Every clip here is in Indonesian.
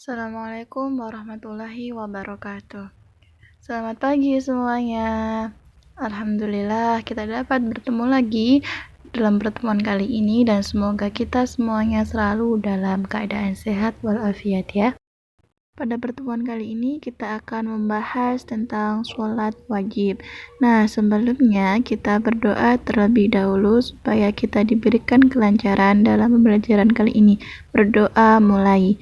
Assalamualaikum warahmatullahi wabarakatuh. Selamat pagi semuanya. Alhamdulillah kita dapat bertemu lagi dalam pertemuan kali ini dan semoga kita semuanya selalu dalam keadaan sehat walafiat ya. Pada pertemuan kali ini kita akan membahas tentang sholat wajib. Nah, sebelumnya kita berdoa terlebih dahulu supaya kita diberikan kelancaran dalam pembelajaran kali ini. Berdoa mulai.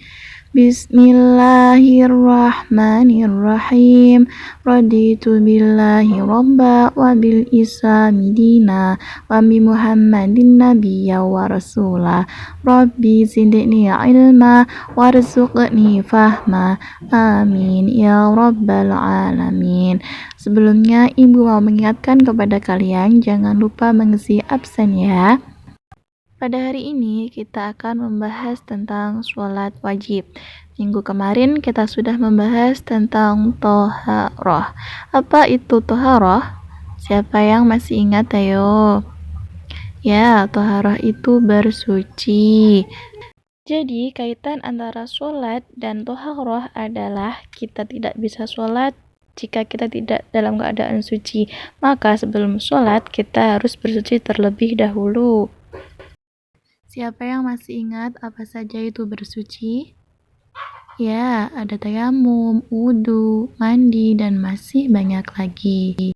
Bismillahirrahmanirrahim. Raditu billahi robba wa bil islami dina wa bi Muhammadin nabiyya wa rasulah. Rabbi zidni ilma warzuqni fahma. Amin ya rabbal alamin. Sebelumnya ibu mau mengingatkan kepada kalian jangan lupa mengisi absen ya. Pada hari ini kita akan membahas tentang sholat wajib. Minggu kemarin kita sudah membahas tentang toharoh. Apa itu toharoh? Siapa yang masih ingat ayo? Ya, toharoh itu bersuci. Jadi kaitan antara sholat dan toharoh adalah kita tidak bisa sholat jika kita tidak dalam keadaan suci. Maka sebelum sholat kita harus bersuci terlebih dahulu. Siapa yang masih ingat apa saja itu bersuci? Ya, ada tayamum, wudu, mandi, dan masih banyak lagi.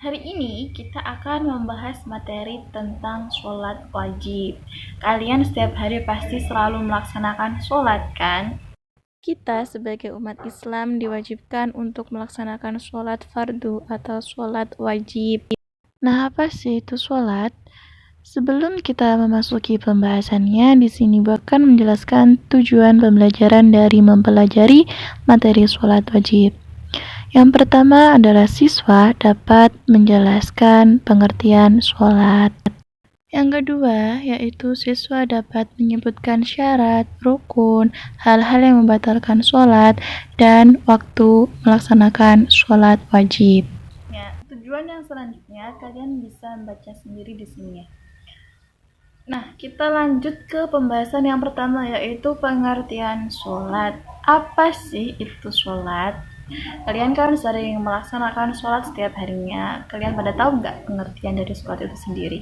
Hari ini kita akan membahas materi tentang sholat wajib. Kalian setiap hari pasti selalu melaksanakan sholat, kan? Kita sebagai umat Islam diwajibkan untuk melaksanakan sholat fardu atau sholat wajib. Nah, apa sih itu sholat? Sebelum kita memasuki pembahasannya, di sini bahkan menjelaskan tujuan pembelajaran dari mempelajari materi sholat wajib. Yang pertama adalah siswa dapat menjelaskan pengertian sholat. Yang kedua, yaitu siswa dapat menyebutkan syarat, rukun, hal-hal yang membatalkan sholat, dan waktu melaksanakan sholat wajib. Ya, tujuan yang selanjutnya kalian bisa membaca sendiri di sini ya. Nah, kita lanjut ke pembahasan yang pertama yaitu pengertian sholat. Apa sih itu sholat? Kalian kan sering melaksanakan sholat setiap harinya. Kalian pada tahu nggak pengertian dari sholat itu sendiri?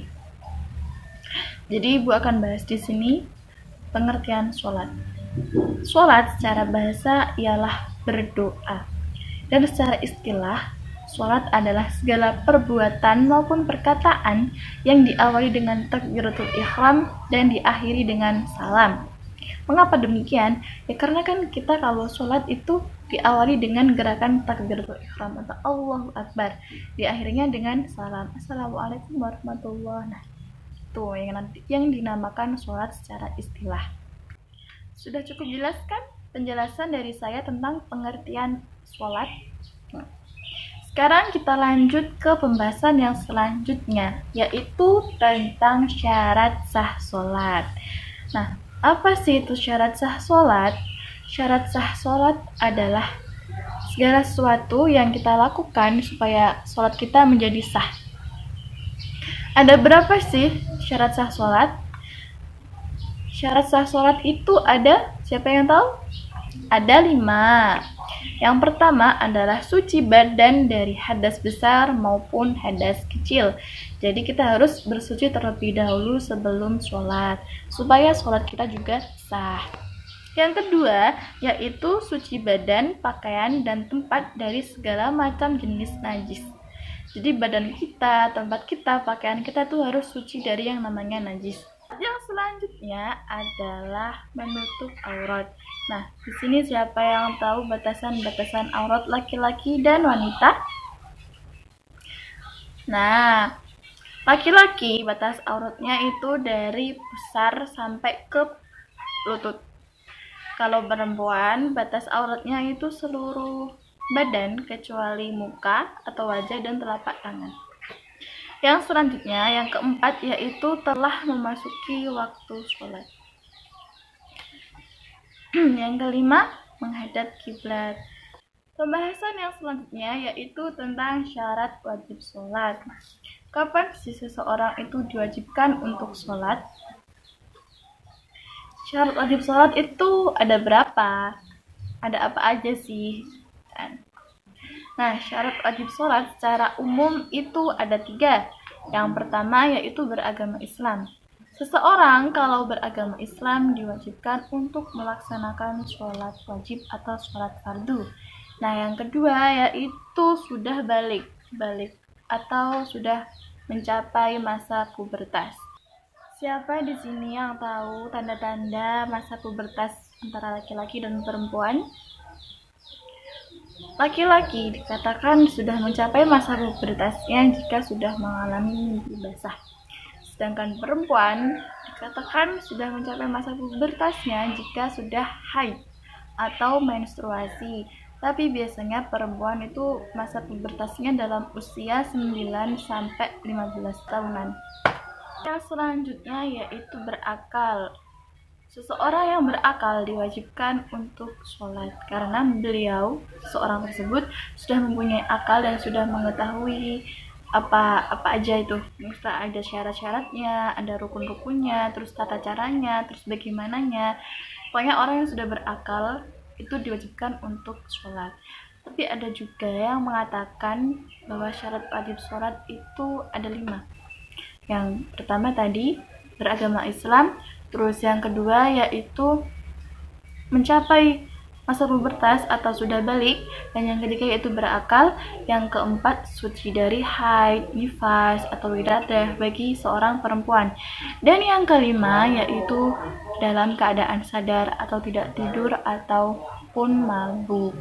Jadi Ibu akan bahas di sini pengertian sholat. Sholat secara bahasa ialah berdoa. Dan secara istilah, sholat adalah segala perbuatan maupun perkataan yang diawali dengan takbiratul ihram dan diakhiri dengan salam. Mengapa demikian? Ya karena kan kita kalau sholat itu diawali dengan gerakan takbiratul ihram atau Allahu Akbar, diakhirinya dengan salam Assalamualaikum warahmatullahi wabarakatuh. Nah, itu yang dinamakan sholat secara istilah. Sudah cukup jelas kan penjelasan dari saya tentang pengertian sholat? Sekarang kita lanjut ke pembahasan yang selanjutnya, yaitu tentang syarat sah sholat. Nah, apa sih itu syarat sah sholat? Syarat sah sholat adalah segala sesuatu yang kita lakukan supaya sholat kita menjadi sah. Ada berapa sih syarat sah sholat? Syarat sah sholat itu ada, siapa yang tahu? Ada 5. Yang pertama adalah suci badan dari hadas besar maupun hadas kecil. Jadi kita harus bersuci terlebih dahulu sebelum sholat, supaya sholat kita juga sah. Yang kedua, yaitu suci badan, pakaian, dan tempat dari segala macam jenis najis. Jadi badan kita, tempat kita, pakaian kita tuh harus suci dari yang namanya najis. Yang selanjutnya adalah menutup aurat. Nah, di sini siapa yang tahu batasan-batasan aurat laki-laki dan wanita? Nah, laki-laki batas auratnya itu dari pusar sampai ke lutut. Kalau perempuan batas auratnya itu seluruh badan kecuali muka atau wajah dan telapak tangan. Yang selanjutnya, yang keempat, yaitu telah memasuki waktu sholat. Yang kelima, menghadap kiblat. Pembahasan yang selanjutnya yaitu tentang syarat wajib sholat. Kapan sih seseorang itu diwajibkan untuk sholat? Syarat wajib sholat itu ada berapa? Ada apa aja sih? Nah, syarat wajib sholat secara umum itu ada 3. Yang pertama yaitu beragama Islam. Seseorang kalau beragama Islam diwajibkan untuk melaksanakan sholat wajib atau sholat fardu. Nah, yang kedua yaitu sudah balik atau sudah mencapai masa pubertas. Siapa di sini yang tahu tanda-tanda masa pubertas antara laki-laki dan perempuan? Laki-laki dikatakan sudah mencapai masa pubertasnya jika sudah mengalami mimpi basah. Sedangkan perempuan dikatakan sudah mencapai masa pubertasnya jika sudah haid atau menstruasi. Tapi biasanya perempuan itu masa pubertasnya dalam usia 9 sampai 15 tahunan. Yang selanjutnya yaitu berakal. Seseorang yang berakal diwajibkan untuk sholat karena seseorang tersebut sudah mempunyai akal dan sudah mengetahui apa aja itu. Misal ada syarat-syaratnya, ada rukun-rukunnya, terus tata caranya, terus bagaimananya. Pokoknya orang yang sudah berakal itu diwajibkan untuk sholat. Tapi ada juga yang mengatakan bahwa syarat wajib sholat itu ada 5. Yang pertama tadi beragama Islam, terus yang kedua yaitu mencapai masa pubertas atau sudah balik, dan yang ketiga yaitu berakal, yang keempat suci dari haid, nifas atau wiladah bagi seorang perempuan, dan yang kelima yaitu dalam keadaan sadar atau tidak tidur ataupun mabuk.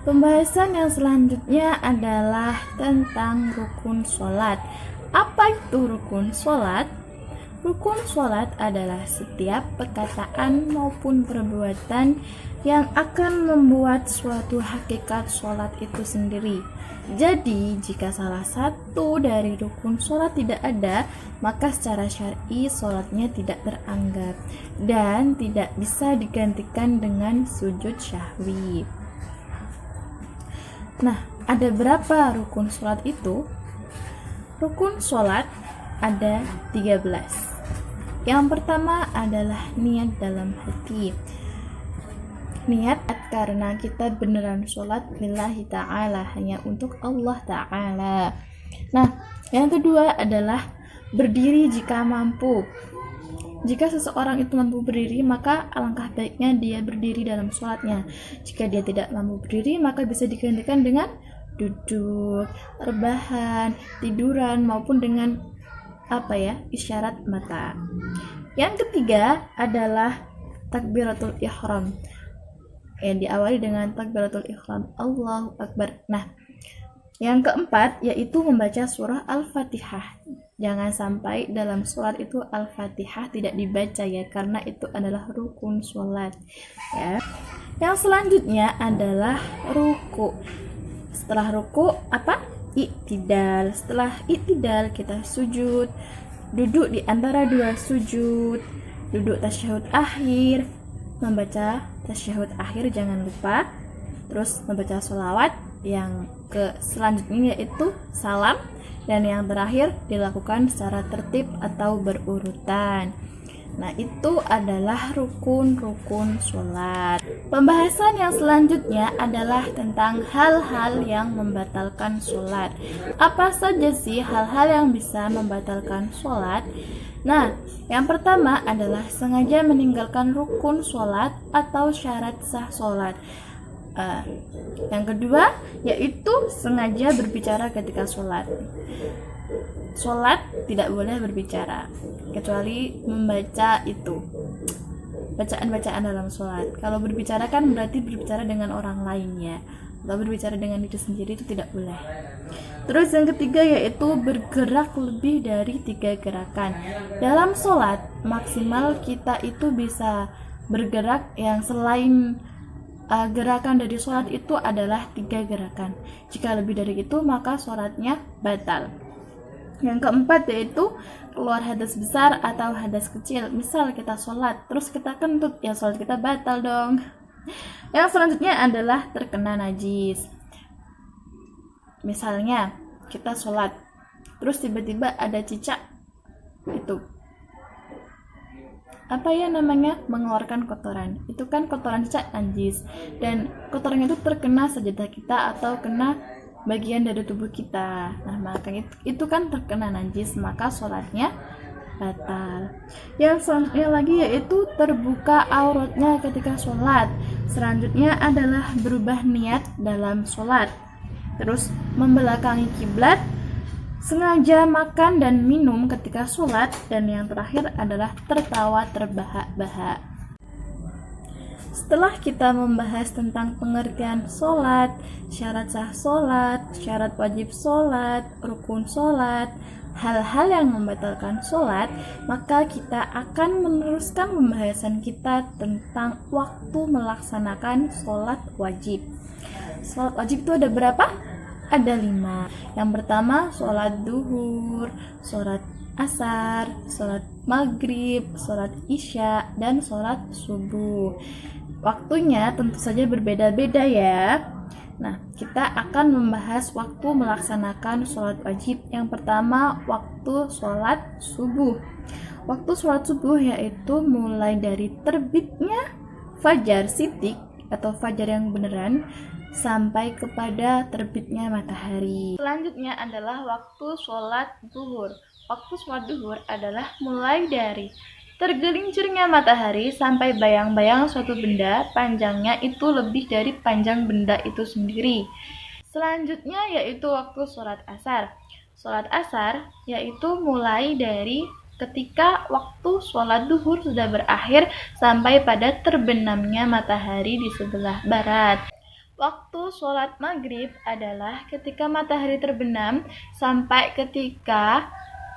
Pembahasan yang selanjutnya adalah tentang rukun sholat. Apa itu rukun sholat? Rukun sholat adalah setiap perkataan maupun perbuatan yang akan membuat suatu hakikat sholat itu sendiri. Jadi, jika salah satu dari rukun sholat tidak ada, maka secara syar'i sholatnya tidak teranggap dan tidak bisa digantikan dengan sujud syahwi. Nah, ada berapa rukun sholat itu? Rukun sholat ada 13. Yang pertama adalah niat dalam hati. Niat karena kita beneran sholat lillahi ta'ala, hanya untuk Allah ta'ala. Nah, yang kedua adalah berdiri jika mampu. Jika seseorang itu mampu berdiri, maka alangkah baiknya dia berdiri dalam sholatnya. Jika dia tidak mampu berdiri, maka bisa digantikan dengan duduk, rebahan, tiduran, maupun dengan isyarat mata. Yang ketiga adalah takbiratul ihram, yang diawali dengan takbiratul ihram, Allahu Akbar. Nah, yang keempat yaitu membaca surah Al-Fatihah. Jangan sampai dalam sholat itu Al-Fatihah tidak dibaca ya, karena itu adalah rukun sholat ya. Yang selanjutnya adalah ruku. Setelah ruku Iktidal. Setelah iktidal kita sujud, duduk di antara dua sujud, duduk tasyahud akhir, membaca tasyahud akhir jangan lupa, terus membaca sholawat, yang ke selanjutnya yaitu salam, dan yang terakhir dilakukan secara tertib atau berurutan. Nah, itu adalah rukun-rukun sholat. Pembahasan yang selanjutnya adalah tentang hal-hal yang membatalkan sholat. Apa saja sih hal-hal yang bisa membatalkan sholat? Nah, yang pertama adalah sengaja meninggalkan rukun sholat atau syarat sah sholat. Yang kedua yaitu sengaja berbicara ketika sholat. Sholat tidak boleh berbicara kecuali membaca itu bacaan-bacaan dalam sholat. Kalau berbicara kan berarti berbicara dengan orang lain ya, atau berbicara dengan diri sendiri, itu tidak boleh. Terus yang ketiga yaitu bergerak lebih dari 3 gerakan. Dalam sholat maksimal kita itu bisa bergerak yang selain gerakan dari sholat itu adalah 3 gerakan. Jika lebih dari itu maka sholatnya batal. Yang keempat yaitu keluar hadas besar atau hadas kecil. Misal kita sholat terus kita kentut, ya sholat kita batal dong. Yang selanjutnya adalah terkena najis. Misalnya kita sholat terus tiba-tiba ada cicak, itu apa ya namanya, mengeluarkan kotoran. Itu kan kotoran cicak najis, dan kotorannya itu terkena sajadah kita atau kena bagian dari tubuh kita. Nah, maka itu kan terkena najis, maka sholatnya batal. Yang selanjutnya lagi yaitu terbuka auratnya ketika sholat. Selanjutnya adalah berubah niat dalam sholat, terus membelakangi kiblat, sengaja makan dan minum ketika sholat, dan yang terakhir adalah tertawa terbahak-bahak. Setelah kita membahas tentang pengertian sholat, syarat sah sholat, syarat wajib sholat, rukun sholat, hal-hal yang membatalkan sholat, maka kita akan meneruskan pembahasan kita tentang waktu melaksanakan sholat wajib. Sholat wajib itu ada berapa? Ada 5. Yang pertama sholat duhur, sholat asar, sholat maghrib, sholat isya, dan sholat subuh. Waktunya tentu saja berbeda-beda ya. Nah, kita akan membahas waktu melaksanakan sholat wajib. Yang pertama, waktu sholat subuh. Waktu sholat subuh yaitu mulai dari terbitnya fajar sidik atau fajar yang beneran sampai kepada terbitnya matahari. Selanjutnya adalah waktu sholat zuhur. Waktu sholat zuhur adalah mulai dari tergelincirnya matahari sampai bayang-bayang suatu benda, panjangnya itu lebih dari panjang benda itu sendiri. Selanjutnya yaitu waktu sholat asar. Sholat asar yaitu mulai dari ketika waktu sholat duhur sudah berakhir sampai pada terbenamnya matahari di sebelah barat. Waktu sholat maghrib adalah ketika matahari terbenam sampai ketika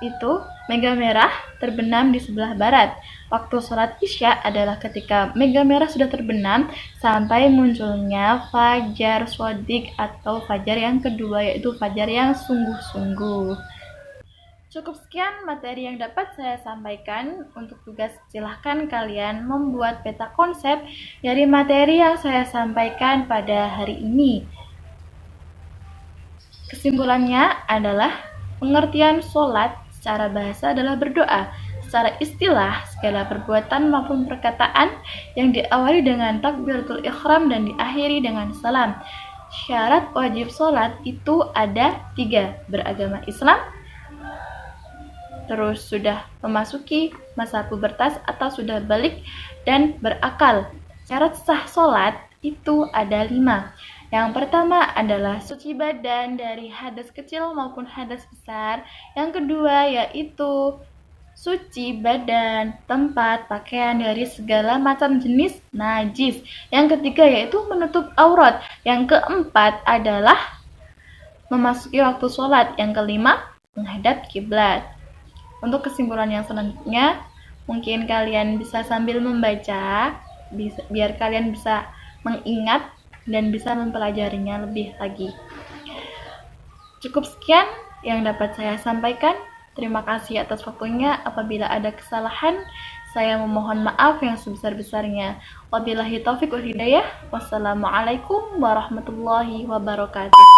itu mega merah terbenam di sebelah barat. Waktu sholat isya adalah ketika mega merah sudah terbenam sampai munculnya fajar shodiq atau fajar yang kedua, yaitu fajar yang sungguh-sungguh. Cukup sekian materi yang dapat saya sampaikan. Untuk tugas, silahkan kalian membuat peta konsep dari materi yang saya sampaikan pada hari ini. Kesimpulannya adalah pengertian sholat secara bahasa adalah berdoa. Secara istilah, segala perbuatan maupun perkataan yang diawali dengan takbiratul ihram dan diakhiri dengan salam. Syarat wajib sholat itu ada 3, beragama Islam, terus sudah memasuki masa pubertas atau sudah balik, dan berakal. Syarat sah sholat itu ada 5. Yang pertama adalah suci badan dari hadas kecil maupun hadas besar. Yang kedua yaitu suci badan, tempat, pakaian dari segala macam jenis najis. Yang ketiga yaitu menutup aurat. Yang keempat adalah memasuki waktu sholat. Yang kelima, menghadap kiblat. Untuk kesimpulan yang selanjutnya, mungkin kalian bisa sambil membaca, biar kalian bisa mengingat dan bisa mempelajarinya lebih lagi. Cukup sekian yang dapat saya sampaikan. Terima kasih atas waktunya. Apabila ada kesalahan, saya memohon maaf yang sebesar-besarnya. Wabillahi taufiq wal hidayah. Wassalamualaikum warahmatullahi wabarakatuh.